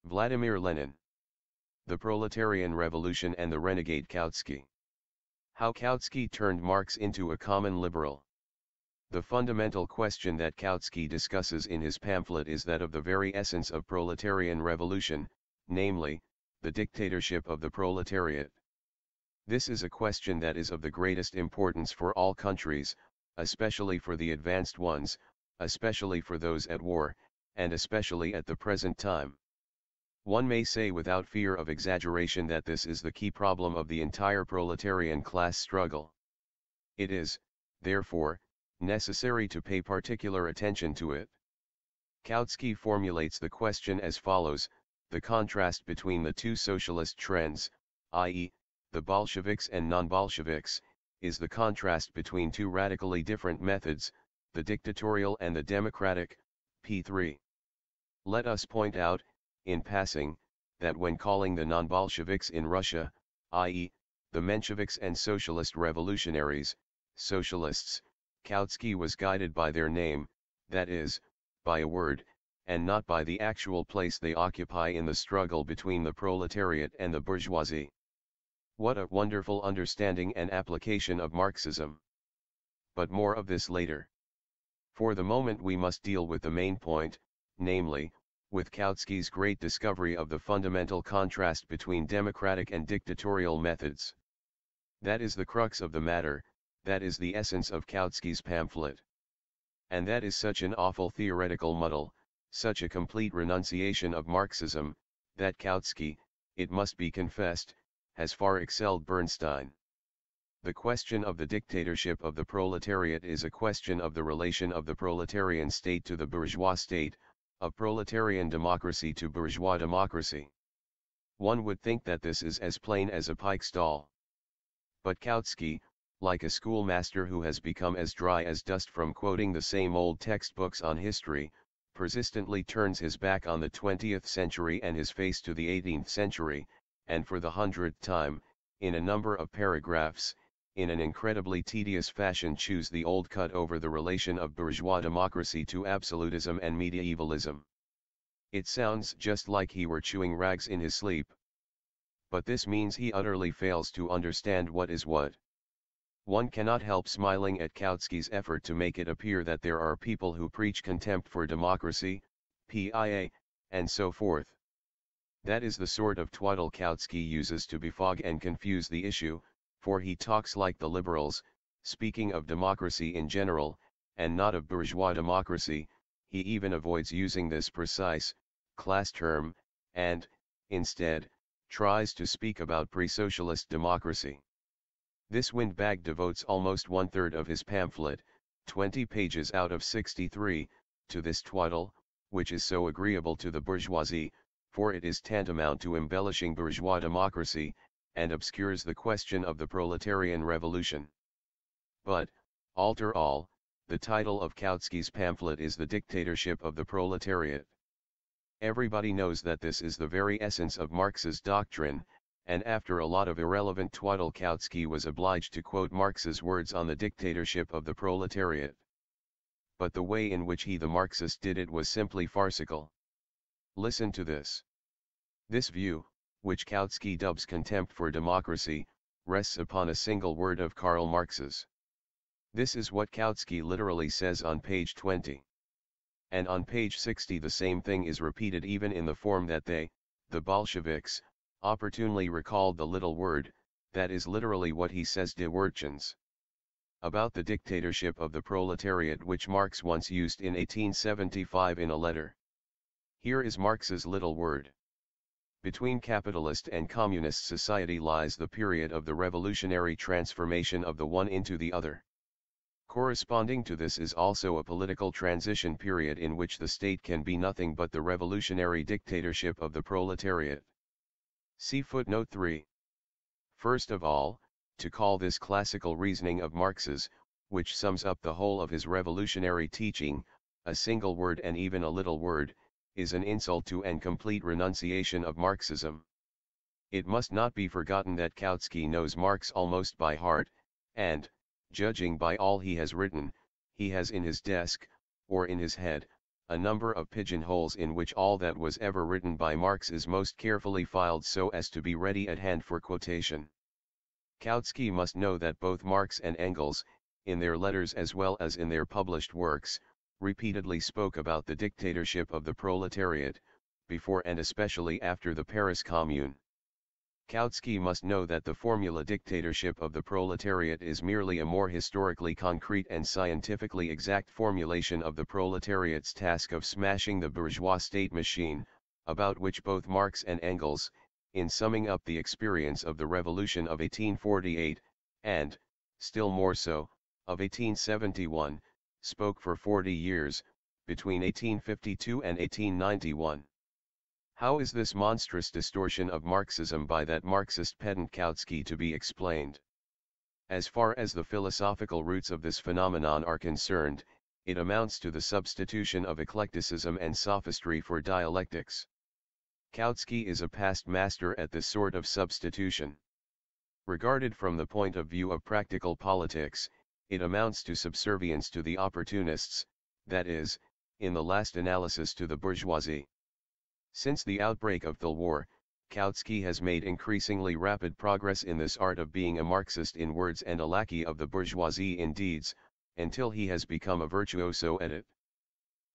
Vladimir Lenin. The Proletarian Revolution and the Renegade Kautsky. How Kautsky turned Marx into a common liberal. The fundamental question that Kautsky discusses in his pamphlet is that of the very essence of proletarian revolution, namely, the dictatorship of the proletariat. This is a question that is of the greatest importance for all countries, especially for the advanced ones, especially for those at war, and especially at the present time. One may say without fear of exaggeration that this is the key problem of the entire proletarian class struggle. It is, therefore, necessary to pay particular attention to it. Kautsky formulates the question as follows: the contrast between the two socialist trends, i.e., the Bolsheviks and non-Bolsheviks, is the contrast between two radically different methods, the dictatorial and the democratic, p3. Let us point out, in passing, that when calling the non-Bolsheviks in Russia, i.e., the Mensheviks and socialist revolutionaries, socialists, Kautsky was guided by their name, that is, by a word, and not by the actual place they occupy in the struggle between the proletariat and the bourgeoisie. What a wonderful understanding and application of Marxism! But more of this later. For the moment we must deal with the main point, namely, with Kautsky's great discovery of the fundamental contrast between democratic and dictatorial methods. That is the crux of the matter, that is the essence of Kautsky's pamphlet. And that is such an awful theoretical muddle, such a complete renunciation of Marxism, that Kautsky, it must be confessed, has far excelled Bernstein. The question of the dictatorship of the proletariat is a question of the relation of the proletarian state to the bourgeois state, of proletarian democracy to bourgeois democracy. One would think that this is as plain as a pikestall. But Kautsky, like a schoolmaster who has become as dry as dust from quoting the same old textbooks on history, persistently turns his back on the 20th century and his face to the 18th century, and for the 100th time, in a number of paragraphs, in an incredibly tedious fashion chews the old cut over the relation of bourgeois democracy to absolutism and medievalism. It sounds just like he were chewing rags in his sleep. But this means he utterly fails to understand what is what. One cannot help smiling at Kautsky's effort to make it appear that there are people who preach contempt for democracy, PIA, and so forth. That is the sort of twaddle Kautsky uses to befog and confuse the issue, for he talks like the liberals, speaking of democracy in general, and not of bourgeois democracy. He even avoids using this precise, class term, and, instead, tries to speak about pre-socialist democracy. This windbag devotes almost 1/3 of his pamphlet, 20 pages out of 63, to this twaddle, which is so agreeable to the bourgeoisie, for it is tantamount to embellishing bourgeois democracy, and obscures the question of the proletarian revolution. But, after all, the title of Kautsky's pamphlet is The Dictatorship of the Proletariat. Everybody knows that this is the very essence of Marx's doctrine, and after a lot of irrelevant twaddle Kautsky was obliged to quote Marx's words on the dictatorship of the proletariat. But the way in which he the Marxist did it was simply farcical. Listen to this. This view, which Kautsky dubs contempt for democracy, rests upon a single word of Karl Marx's. This is what Kautsky literally says on page 20. And on page 60 the same thing is repeated even in the form that they, the Bolsheviks, opportunely recalled the little word, that is literally what he says de Wertchens. About the dictatorship of the proletariat which Marx once used in 1875 in a letter. Here is Marx's little word. Between capitalist and communist society lies the period of the revolutionary transformation of the one into the other. Corresponding to this is also a political transition period in which the state can be nothing but the revolutionary dictatorship of the proletariat. See footnote 3. First of all, to call this classical reasoning of Marx's, which sums up the whole of his revolutionary teaching, a single word and even a little word, is an insult to and complete renunciation of Marxism. It must not be forgotten that Kautsky knows Marx almost by heart, and, judging by all he has written, he has in his desk, or in his head, a number of pigeonholes in which all that was ever written by Marx is most carefully filed so as to be ready at hand for quotation. Kautsky must know that both Marx and Engels, in their letters as well as in their published works, repeatedly spoke about the dictatorship of the proletariat, before and especially after the Paris Commune. Kautsky must know that the formula dictatorship of the proletariat is merely a more historically concrete and scientifically exact formulation of the proletariat's task of smashing the bourgeois state machine, about which both Marx and Engels, in summing up the experience of the revolution of 1848, and, still more so, of 1871, spoke for 40 years, between 1852 and 1891. How is this monstrous distortion of Marxism by that Marxist pedant Kautsky to be explained? As far as the philosophical roots of this phenomenon are concerned, it amounts to the substitution of eclecticism and sophistry for dialectics. Kautsky is a past master at this sort of substitution. Regarded from the point of view of practical politics, it amounts to subservience to the opportunists, that is, in the last analysis to the bourgeoisie. Since the outbreak of the war, Kautsky has made increasingly rapid progress in this art of being a Marxist in words and a lackey of the bourgeoisie in deeds, until he has become a virtuoso at it.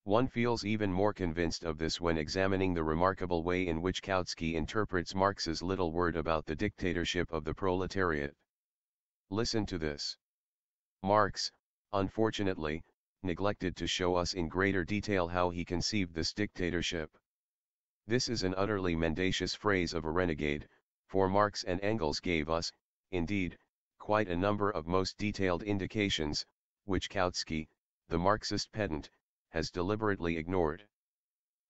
One feels even more convinced of this when examining the remarkable way in which Kautsky interprets Marx's little word about the dictatorship of the proletariat. Listen to this. Marx, unfortunately, neglected to show us in greater detail how he conceived this dictatorship. This is an utterly mendacious phrase of a renegade, for Marx and Engels gave us, indeed, quite a number of most detailed indications, which Kautsky, the Marxist pedant, has deliberately ignored.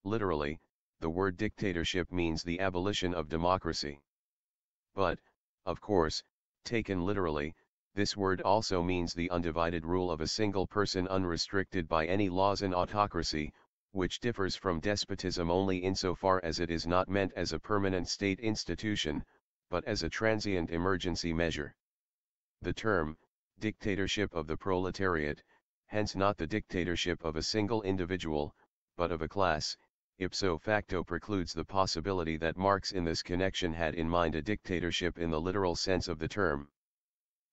Literally, the word dictatorship means the abolition of democracy. But, of course, taken literally, this word also means the undivided rule of a single person unrestricted by any laws and autocracy, which differs from despotism only insofar as it is not meant as a permanent state institution, but as a transient emergency measure. The term, dictatorship of the proletariat, hence not the dictatorship of a single individual, but of a class, ipso facto precludes the possibility that Marx in this connection had in mind a dictatorship in the literal sense of the term.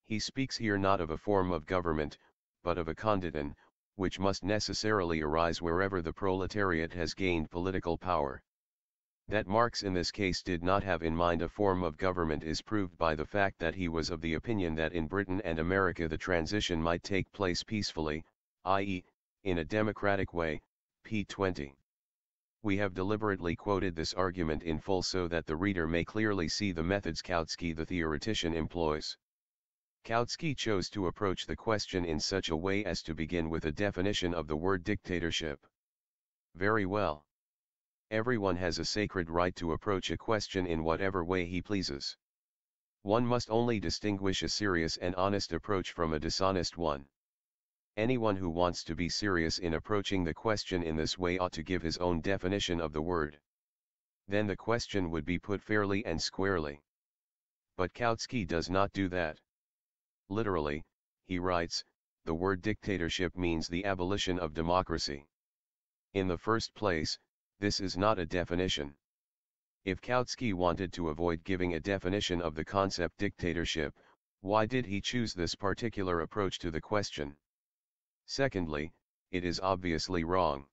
He speaks here not of a form of government, but of a condition, which must necessarily arise wherever the proletariat has gained political power. That Marx in this case did not have in mind a form of government is proved by the fact that he was of the opinion that in Britain and America the transition might take place peacefully, i.e., in a democratic way, p. 20. We have deliberately quoted this argument in full so that the reader may clearly see the methods Kautsky the theoretician employs. Kautsky chose to approach the question in such a way as to begin with a definition of the word dictatorship. Very well. Everyone has a sacred right to approach a question in whatever way he pleases. One must only distinguish a serious and honest approach from a dishonest one. Anyone who wants to be serious in approaching the question in this way ought to give his own definition of the word. Then the question would be put fairly and squarely. But Kautsky does not do that. Literally, he writes, the word dictatorship means the abolition of democracy. In the first place, this is not a definition. If Kautsky wanted to avoid giving a definition of the concept dictatorship, why did he choose this particular approach to the question? Secondly, it is obviously wrong.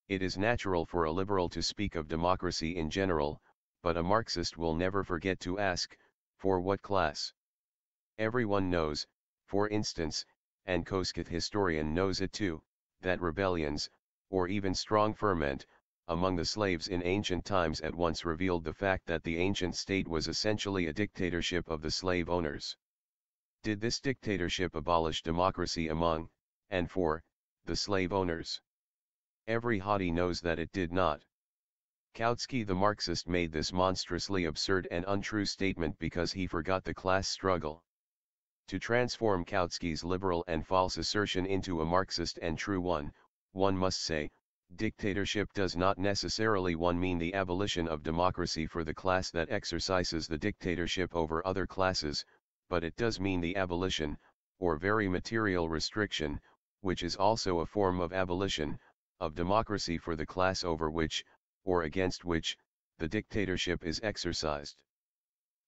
It is natural for a liberal to speak of democracy in general, but a Marxist will never forget to ask, for what class? Everyone knows, for instance, and Kautskys historian knows it too, that rebellions, or even strong ferment, among the slaves in ancient times at once revealed the fact that the ancient state was essentially a dictatorship of the slave owners. Did this dictatorship abolish democracy among, and for, the slave owners? Every hottie knows that it did not. Kautsky the Marxist made this monstrously absurd and untrue statement because he forgot the class struggle. To transform Kautskys liberal and false assertion into a Marxist and true one must say, dictatorship does not necessarily mean the abolition of democracy for the class that exercises the dictatorship over other classes, but it does mean the abolition, or very material restriction, which is also a form of abolition, of democracy for the class over which, or against which, the dictatorship is exercised.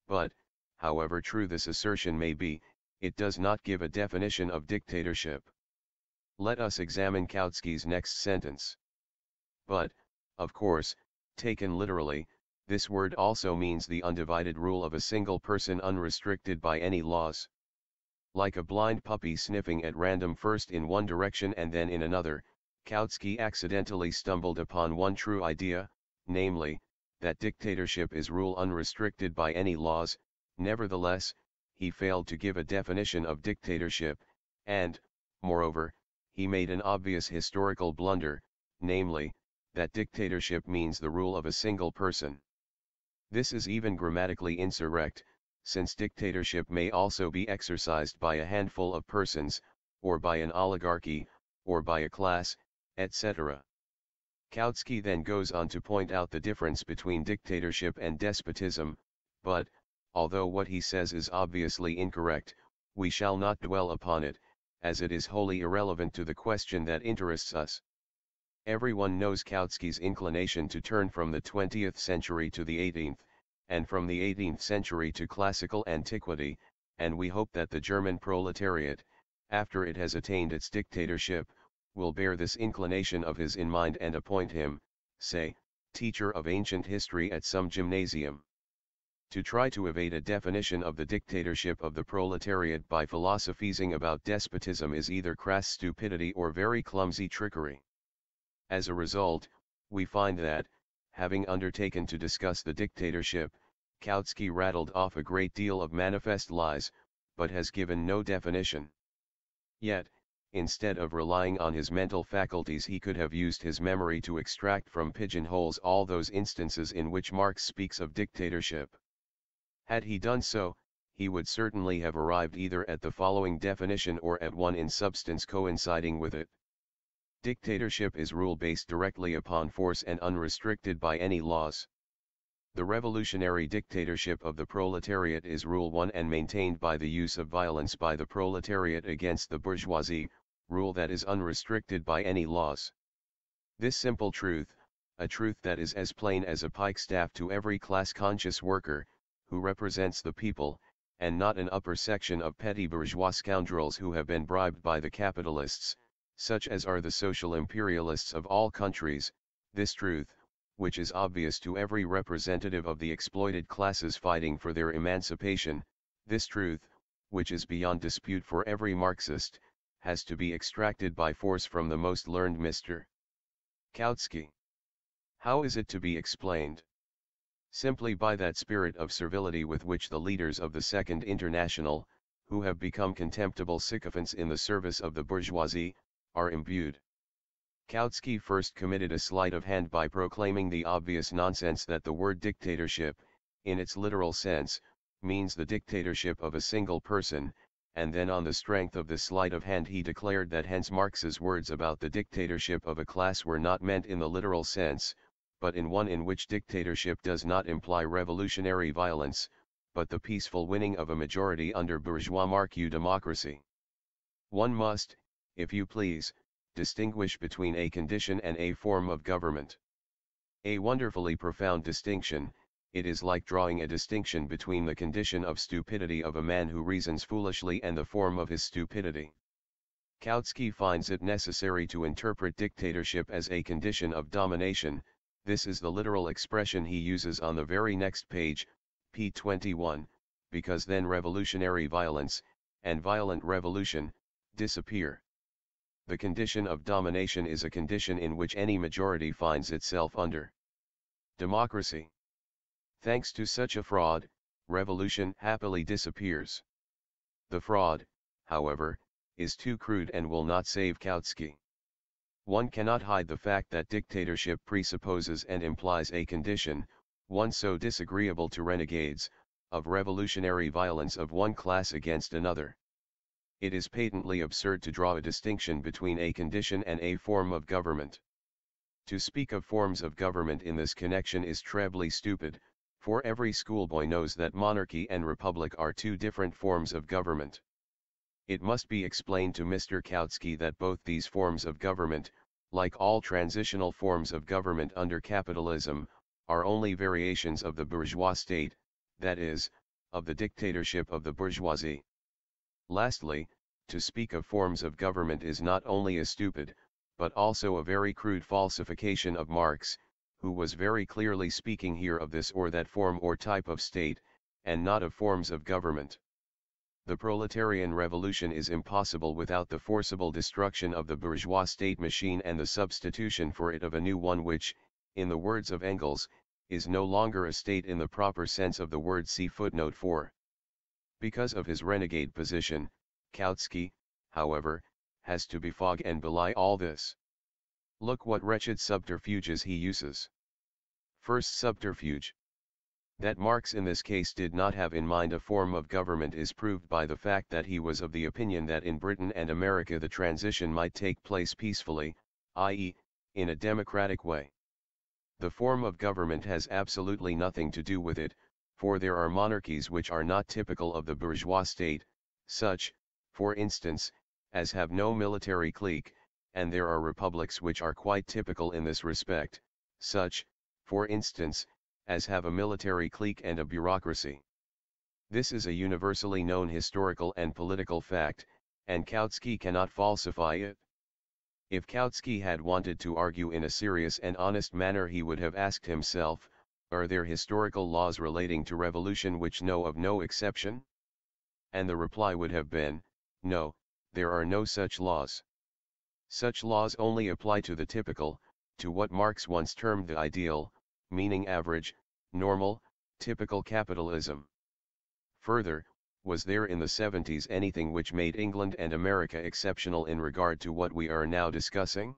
But, however true this assertion may be, it does not give a definition of dictatorship. Let us examine Kautskys' next sentence. But, of course, taken literally, this word also means the undivided rule of a single person unrestricted by any laws. Like a blind puppy sniffing at random first in one direction and then in another, Kautsky accidentally stumbled upon one true idea, namely, that dictatorship is rule unrestricted by any laws. Nevertheless, he failed to give a definition of dictatorship, and, moreover, he made an obvious historical blunder, namely, that dictatorship means the rule of a single person. This is even grammatically incorrect, since dictatorship may also be exercised by a handful of persons, or by an oligarchy, or by a class, etc. Kautsky then goes on to point out the difference between dictatorship and despotism, but, although what he says is obviously incorrect, we shall not dwell upon it, as it is wholly irrelevant to the question that interests us. Everyone knows Kautsky's inclination to turn from the 20th century to the 18th, and from the 18th century to classical antiquity, and we hope that the German proletariat, after it has attained its dictatorship, will bear this inclination of his in mind and appoint him, say, teacher of ancient history at some gymnasium. To try to evade a definition of the dictatorship of the proletariat by philosophizing about despotism is either crass stupidity or very clumsy trickery. As a result, we find that, having undertaken to discuss the dictatorship, Kautsky rattled off a great deal of manifest lies, but has given no definition. Yet, instead of relying on his mental faculties, he could have used his memory to extract from pigeonholes all those instances in which Marx speaks of dictatorship. Had he done so, he would certainly have arrived either at the following definition or at one in substance coinciding with it. Dictatorship is rule based directly upon force and unrestricted by any laws. The revolutionary dictatorship of the proletariat is rule won and maintained by the use of violence by the proletariat against the bourgeoisie, rule that is unrestricted by any laws. This simple truth, a truth that is as plain as a pikestaff to every class-conscious worker, who represents the people, and not an upper section of petty bourgeois scoundrels who have been bribed by the capitalists, such as are the social imperialists of all countries, this truth, which is obvious to every representative of the exploited classes fighting for their emancipation, this truth, which is beyond dispute for every Marxist, has to be extracted by force from the most learned Mr. Kautsky. How is it to be explained? Simply by that spirit of servility with which the leaders of the Second International, who have become contemptible sycophants in the service of the bourgeoisie, are imbued. Kautsky first committed a sleight of hand by proclaiming the obvious nonsense that the word dictatorship, in its literal sense, means the dictatorship of a single person, and then on the strength of this sleight of hand he declared that hence Marx's words about the dictatorship of a class were not meant in the literal sense, but in one in which dictatorship does not imply revolutionary violence, but the peaceful winning of a majority under bourgeois marque democracy. One must, if you please, distinguish between a condition and a form of government. A wonderfully profound distinction. It is like drawing a distinction between the condition of stupidity of a man who reasons foolishly and the form of his stupidity. Kautsky finds it necessary to interpret dictatorship as a condition of domination. This is the literal expression he uses on the very next page, p. 21, because then revolutionary violence, and violent revolution, disappear. The condition of domination is a condition in which any majority finds itself under democracy. Thanks to such a fraud, revolution happily disappears. The fraud, however, is too crude and will not save Kautsky. One cannot hide the fact that dictatorship presupposes and implies a condition, one so disagreeable to renegades, of revolutionary violence of one class against another. It is patently absurd to draw a distinction between a condition and a form of government. To speak of forms of government in this connection is trebly stupid, for every schoolboy knows that monarchy and republic are two different forms of government. It must be explained to Mr. Kautsky that both these forms of government, like all transitional forms of government under capitalism, are only variations of the bourgeois state, that is, of the dictatorship of the bourgeoisie. Lastly, to speak of forms of government is not only a stupid, but also a very crude falsification of Marx, who was very clearly speaking here of this or that form or type of state, and not of forms of government. The proletarian revolution is impossible without the forcible destruction of the bourgeois state machine and the substitution for it of a new one which, in the words of Engels, is no longer a state in the proper sense of the word, see footnote 4. Because of his renegade position, Kautsky, however, has to befog and belie all this. Look what wretched subterfuges he uses. First subterfuge. That Marx in this case did not have in mind a form of government is proved by the fact that he was of the opinion that in Britain and America the transition might take place peacefully, i.e., in a democratic way. The form of government has absolutely nothing to do with it, for there are monarchies which are not typical of the bourgeois state, such, for instance, as have no military clique, and there are republics which are quite typical in this respect, such, for instance, as have a military clique and a bureaucracy. This is a universally known historical and political fact, and Kautsky cannot falsify it. If Kautsky had wanted to argue in a serious and honest manner, he would have asked himself, are there historical laws relating to revolution which know of no exception? And the reply would have been, no, there are no such laws. Such laws only apply to the typical, to what Marx once termed the ideal, meaning average, normal, typical capitalism. Further, was there in the 70s anything which made England and America exceptional in regard to what we are now discussing?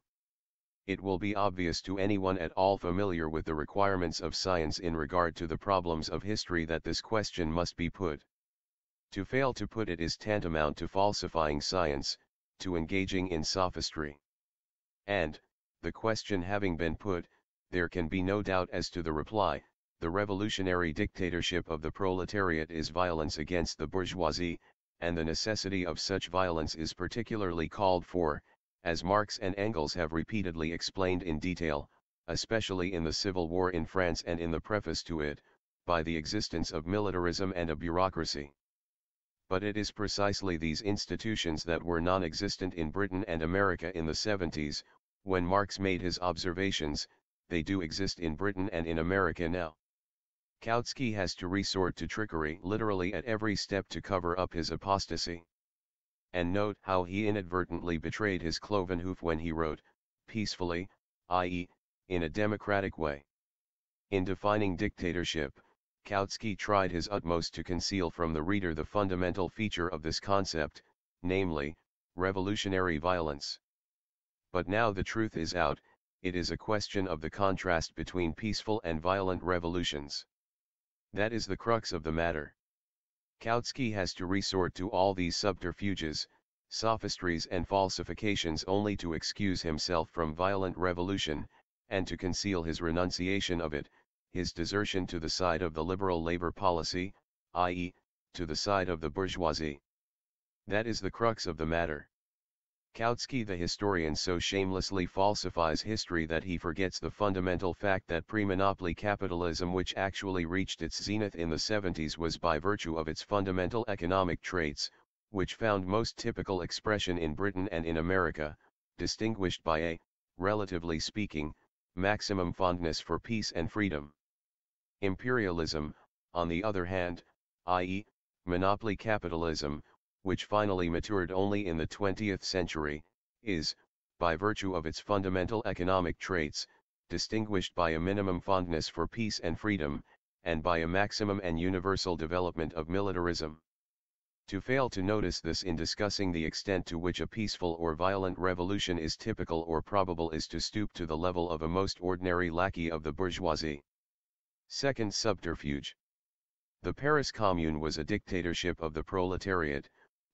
It will be obvious to anyone at all familiar with the requirements of science in regard to the problems of history that this question must be put. To fail to put it is tantamount to falsifying science, to engaging in sophistry. And, the question having been put, there can be no doubt as to the reply. The revolutionary dictatorship of the proletariat is violence against the bourgeoisie, and the necessity of such violence is particularly called for, as Marx and Engels have repeatedly explained in detail, especially in the Civil War in France and in the preface to it, by the existence of militarism and a bureaucracy. But it is precisely these institutions that were non-existent in Britain and America in the 70s, when Marx made his observations. They do exist in Britain and in America now. Kautsky has to resort to trickery literally at every step to cover up his apostasy. And note how he inadvertently betrayed his cloven hoof when he wrote, peacefully, i.e., in a democratic way. In defining dictatorship, Kautsky tried his utmost to conceal from the reader the fundamental feature of this concept, namely, revolutionary violence. But now the truth is out, it is a question of the contrast between peaceful and violent revolutions. That is the crux of the matter. Kautsky has to resort to all these subterfuges, sophistries and falsifications only to excuse himself from violent revolution, and to conceal his renunciation of it, his desertion to the side of the liberal labor policy, i.e., to the side of the bourgeoisie. That is the crux of the matter. Kautsky the historian so shamelessly falsifies history that he forgets the fundamental fact that pre-monopoly capitalism, which actually reached its zenith in the 70s, was by virtue of its fundamental economic traits, which found most typical expression in Britain and in America, distinguished by a, relatively speaking, maximum fondness for peace and freedom. Imperialism, on the other hand, i.e., monopoly capitalism, which finally matured only in the 20th century, is, by virtue of its fundamental economic traits, distinguished by a minimum fondness for peace and freedom, and by a maximum and universal development of militarism. To fail to notice this in discussing the extent to which a peaceful or violent revolution is typical or probable is to stoop to the level of a most ordinary lackey of the bourgeoisie. Second subterfuge. The Paris Commune was a dictatorship of the proletariat,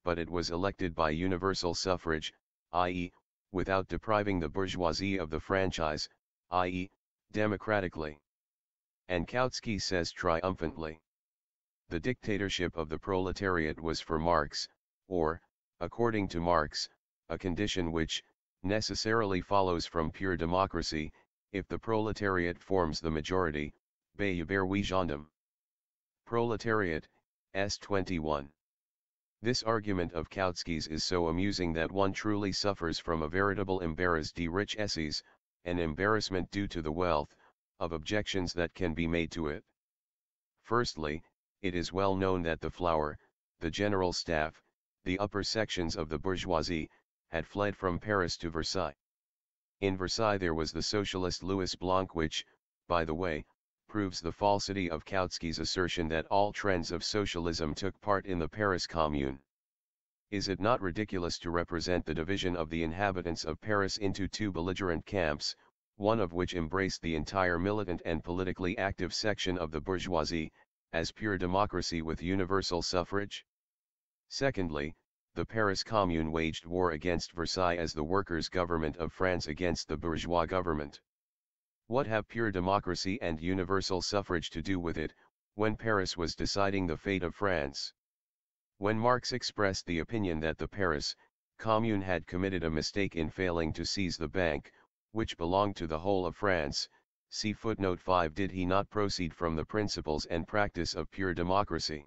but it was elected by universal suffrage, i.e., without depriving the bourgeoisie of the franchise, i.e., democratically. And Kautsky says triumphantly, the dictatorship of the proletariat was for Marx, or, according to Marx, a condition which, necessarily follows from pure democracy, if the proletariat forms the majority, we gendarme. Proletariat, S21. This argument of Kautskys is so amusing that one truly suffers from a veritable embarras de rich essays, an embarrassment due to the wealth of objections that can be made to it. Firstly, it is well known that the flower, the general staff, the upper sections of the bourgeoisie, had fled from Paris to Versailles. In Versailles there was the socialist Louis Blanc, which, by the way, proves the falsity of Kautskys' assertion that all trends of socialism took part in the Paris Commune. Is it not ridiculous to represent the division of the inhabitants of Paris into two belligerent camps, one of which embraced the entire militant and politically active section of the bourgeoisie, as pure democracy with universal suffrage? Secondly, the Paris Commune waged war against Versailles as the workers' government of France against the bourgeois government. What have pure democracy and universal suffrage to do with it, when Paris was deciding the fate of France? When Marx expressed the opinion that the Paris Commune had committed a mistake in failing to seize the bank, which belonged to the whole of France, see footnote 5, did he not proceed from the principles and practice of pure democracy?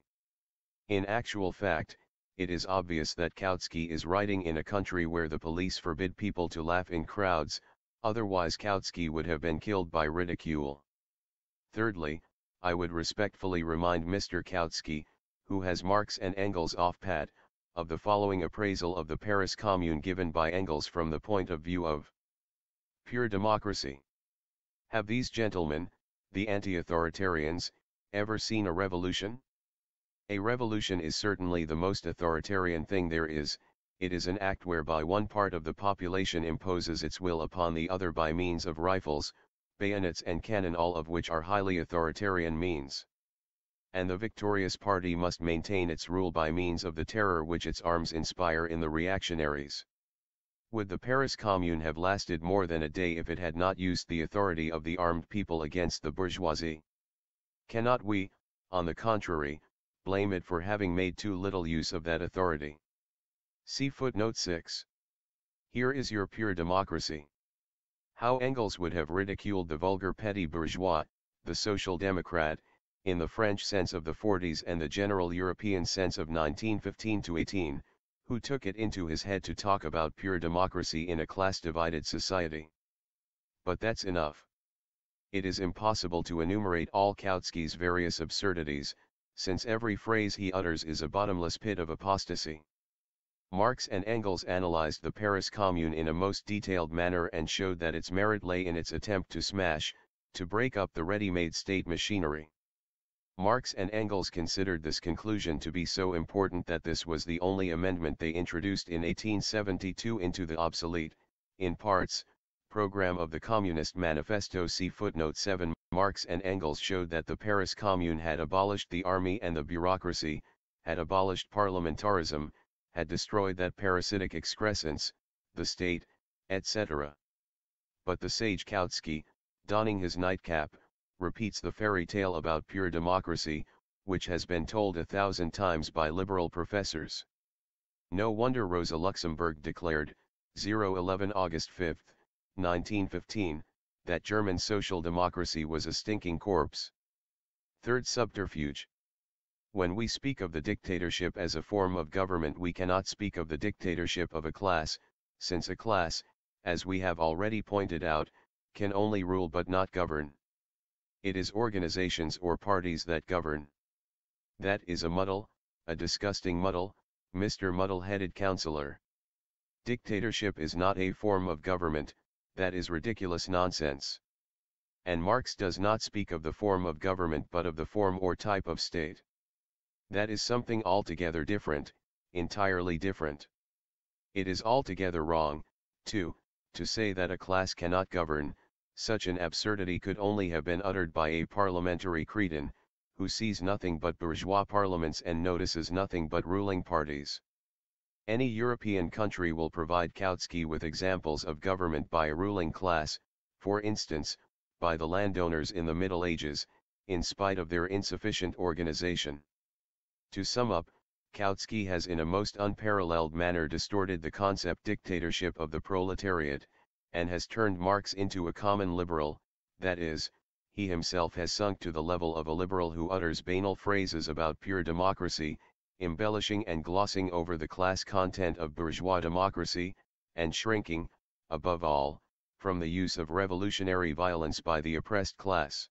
In actual fact, it is obvious that Kautsky is writing in a country where the police forbid people to laugh in crowds, otherwise Kautsky would have been killed by ridicule. Thirdly, I would respectfully remind Mr. Kautsky, who has Marx and Engels off pat, of the following appraisal of the Paris Commune given by Engels from the point of view of pure democracy. Have these gentlemen, the anti-authoritarians, ever seen a revolution? A revolution is certainly the most authoritarian thing there is. It is an act whereby one part of the population imposes its will upon the other by means of rifles, bayonets and cannon, all of which are highly authoritarian means. And the victorious party must maintain its rule by means of the terror which its arms inspire in the reactionaries. Would the Paris Commune have lasted more than a day if it had not used the authority of the armed people against the bourgeoisie? Cannot we, on the contrary, blame it for having made too little use of that authority? See footnote 6. Here is your pure democracy. How Engels would have ridiculed the vulgar petty bourgeois, the social democrat, in the French sense of the 40s and the general European sense of 1915 to 18, who took it into his head to talk about pure democracy in a class-divided society. But that's enough. It is impossible to enumerate all Kautskys' various absurdities, since every phrase he utters is a bottomless pit of apostasy. Marx and Engels analyzed the Paris Commune in a most detailed manner and showed that its merit lay in its attempt to smash, to break up the ready-made state machinery. Marx and Engels considered this conclusion to be so important that this was the only amendment they introduced in 1872 into the obsolete, in parts, program of the Communist Manifesto. See footnote 7. Marx and Engels showed that the Paris Commune had abolished the army and the bureaucracy, had abolished parliamentarism, had destroyed that parasitic excrescence, the state, etc. But the sage Kautsky, donning his nightcap, repeats the fairy tale about pure democracy, which has been told 1,000 times by liberal professors. No wonder Rosa Luxemburg declared, 011 August 5, 1915, that German social democracy was a stinking corpse. Third subterfuge. When we speak of the dictatorship as a form of government, we cannot speak of the dictatorship of a class, since a class, as we have already pointed out, can only rule but not govern. It is organizations or parties that govern. That is a muddle, a disgusting muddle, Mr. Muddle-headed counselor. Dictatorship is not a form of government, that is ridiculous nonsense. And Marx does not speak of the form of government but of the form or type of state. That is something altogether different, entirely different. It is altogether wrong, too, to say that a class cannot govern. Such an absurdity could only have been uttered by a parliamentary cretin, who sees nothing but bourgeois parliaments and notices nothing but ruling parties. Any European country will provide Kautsky with examples of government by a ruling class, for instance, by the landowners in the Middle Ages, in spite of their insufficient organization. To sum up, Kautsky has in a most unparalleled manner distorted the concept dictatorship of the proletariat, and has turned Marx into a common liberal, that is, he himself has sunk to the level of a liberal who utters banal phrases about pure democracy, embellishing and glossing over the class content of bourgeois democracy, and shrinking, above all, from the use of revolutionary violence by the oppressed class.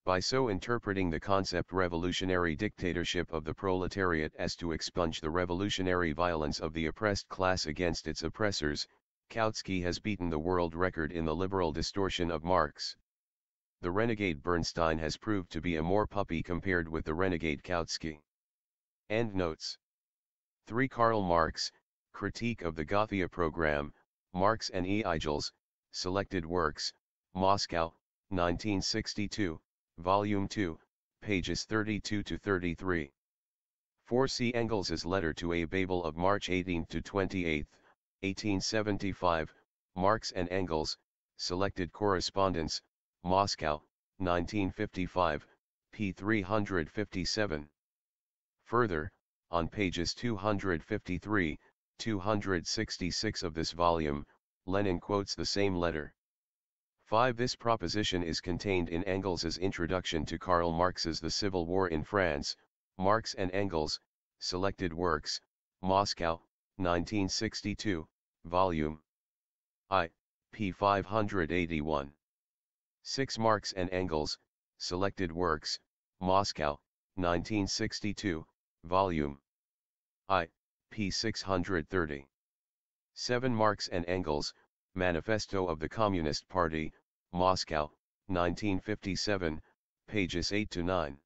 By so interpreting the concept revolutionary dictatorship of the proletariat as to expunge the revolutionary violence of the oppressed class against its oppressors, Kautsky has beaten the world record in the liberal distortion of Marx. The renegade Bernstein has proved to be a more puppy compared with the renegade Kautsky. Endnotes. 3. Karl Marx, Critique of the Gothia Program, Marx and Engels, Selected Works, Moscow, 1962, Volume 2, pages 32 to 33. 4. See Engels's letter to A. Babel of March 18 to 28, 1875, Marx and Engels, Selected Correspondence, Moscow, 1955, p. 357. Further, on pages 253, 266 of this volume, Lenin quotes the same letter. 5. This proposition is contained in Engels's introduction to Karl Marx's The Civil War in France, Marx and Engels, Selected Works, Moscow, 1962, Volume I, p. 581. 6. Marx and Engels, Selected Works, Moscow, 1962, Volume I, p. 630. 7. Marx and Engels, Manifesto of the Communist Party, Moscow, 1957, pages 8 to 9.